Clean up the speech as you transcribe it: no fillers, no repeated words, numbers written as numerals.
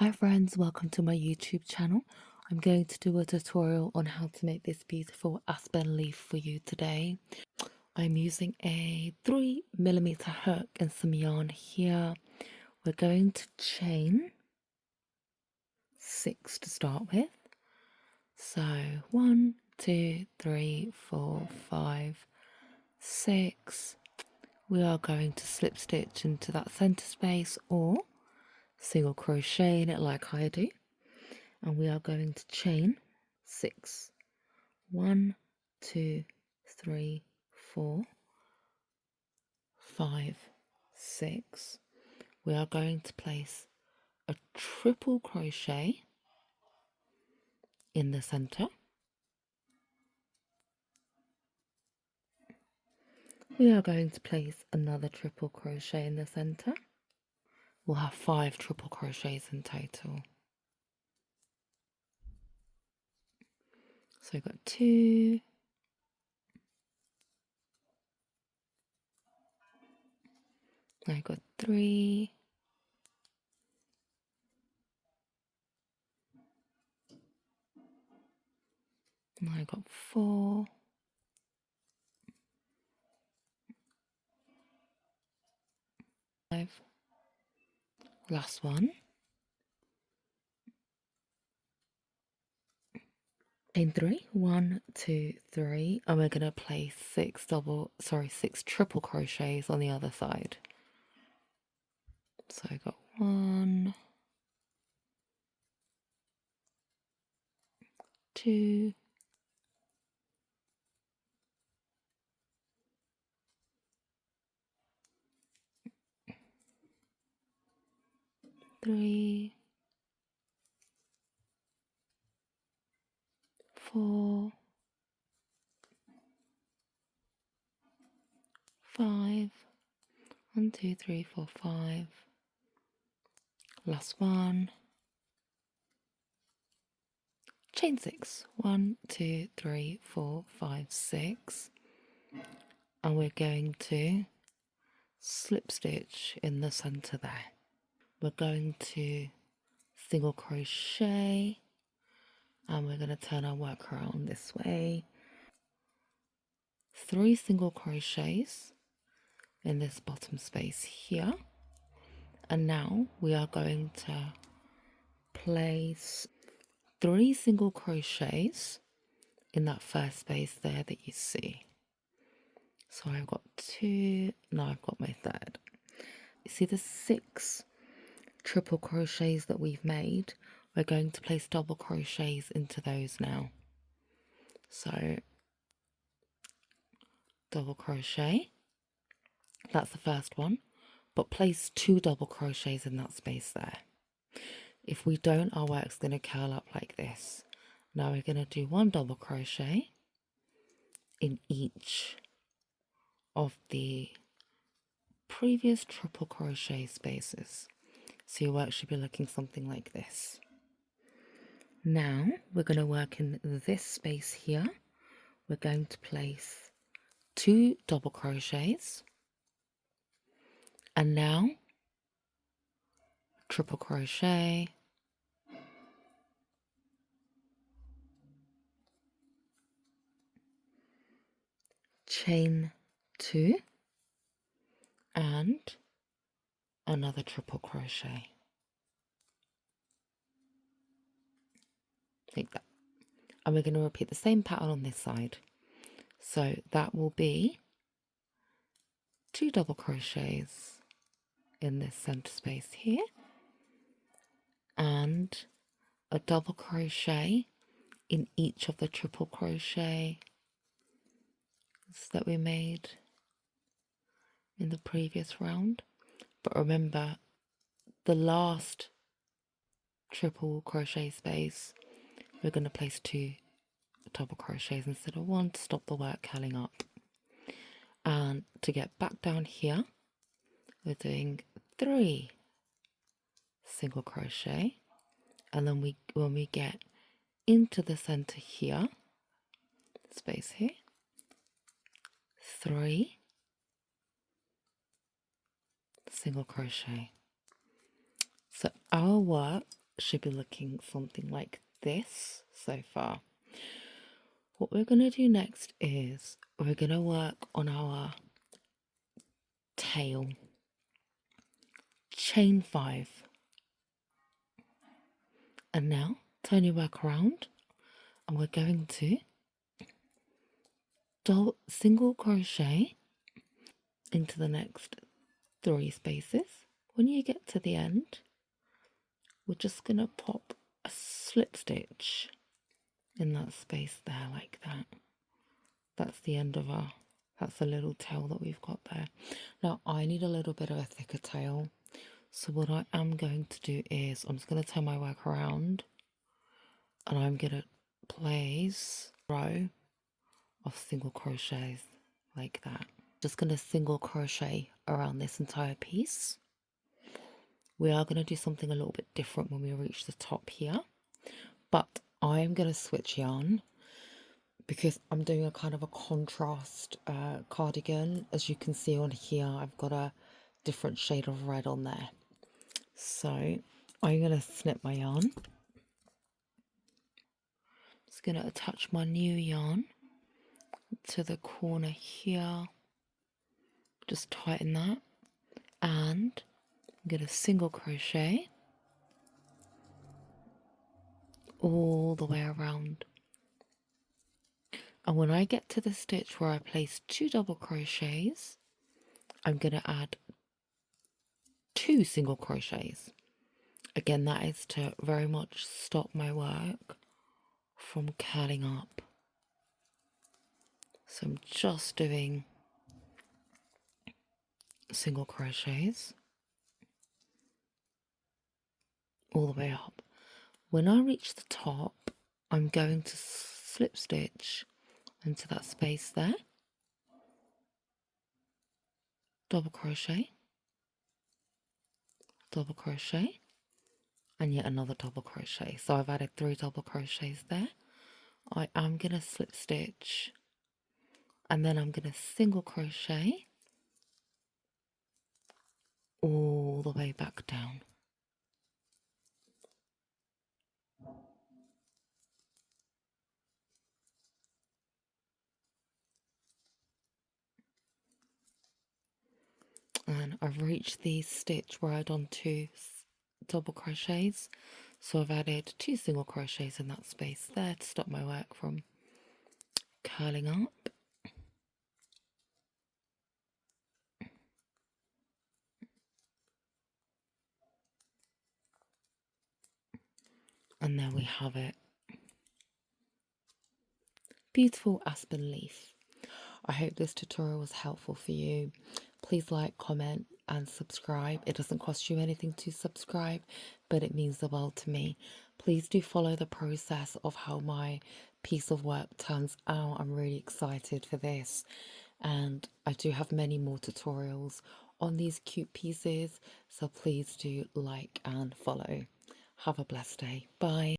Hi friends, welcome to my YouTube channel. I'm going to do a tutorial on how to make this beautiful aspen leaf for you today. I'm using a 3mm hook and some yarn here. We're going to chain 6 to start with. So 1, 2, 3, 4, 5, 6. We are going to slip stitch into that center space or single crochet in it like I do. And we are going to chain 6. 1, 2, 3, 4, 5, 6. We are going to place a triple crochet in the center. We are going to place another triple crochet in the center. We'll have 5 triple crochets in total. So we've got 2, I've got 3, and I've got 4, 5, last one, chain 3, 1, 2, 3, and we're going to place 6 triple crochets on the other side. So I got 1, 2, 3, 4, 5, 1, 2, 3, 4, 5, last one, chain 6, 1, 2, 3, 4, 5, 6, and we're going to slip stitch in the center there. We're going to single crochet, and we're going to turn our work around this way. 3 single crochets in this bottom space here, and now we are going to place 3 single crochets in that first space there that you see. So I've got 2, now I've got my third. You see the 6 triple crochets that we've made? We're going to place double crochets into those now. So double crochet, that's the first one, but place 2 double crochets in that space there. If we don't, our work's going to curl up like this. Now we're going to do 1 double crochet in each of the previous triple crochet spaces. So your work should be looking something like this. Now we're going to work in this space here. We're going to place 2 double crochets, and now triple crochet, chain 2, and another triple crochet like that. And we're going to repeat the same pattern on this side. So that will be 2 double crochets in this center space here, and a double crochet in each of the triple crochet that we made in the previous round. But remember, the last triple crochet space, we're going to place 2 double crochets instead of 1 to stop the work curling up. And to get back down here, we're doing 3 single crochet, and then when we get into the center here, space here, 3 single crochet. So our work should be looking something like this so far. What we're going to do next is we're going to work on our tail. Chain 5. And now turn your work around and we're going to single crochet into the next 3 spaces. When you get to the end, we're just going to pop a slip stitch in that space there like that. That's the end of that's the little tail that we've got there. Now I need a little bit of a thicker tail, so what I am going to do is I'm just going to turn my work around and I'm going to place a row of single crochets like that. Just going to single crochet around this entire piece. We are going to do something a little bit different when we reach the top here, but I'm going to switch yarn because I'm doing a kind of a contrast cardigan. As you can see on here, I've got a different shade of red on there. So I'm going to snip my yarn. Just going to attach my new yarn to the corner here. Just tighten that. And I'm going to single crochet all the way around. And when I get to the stitch where I place 2 double crochets, I'm going to add 2 single crochets. Again, that is to very much stop my work from curling up. So I'm just doing single crochets all the way up. When I reach the top, I'm going to slip stitch into that space there, double crochet, and yet another double crochet. So I've added 3 double crochets there. I am going to slip stitch and then I'm going to single crochet all the way back down. And I've reached the stitch where I've done 2 double crochets, so I've added 2 single crochets in that space there to stop my work from curling up. And there we have it. Beautiful aspen leaf. I hope this tutorial was helpful for you. Please like, comment and subscribe. It doesn't cost you anything to subscribe, but it means the world to me. Please do follow the process of how my piece of work turns out. I'm really excited for this, and I do have many more tutorials on these cute pieces, so please do like and follow. Have a blessed day. Bye.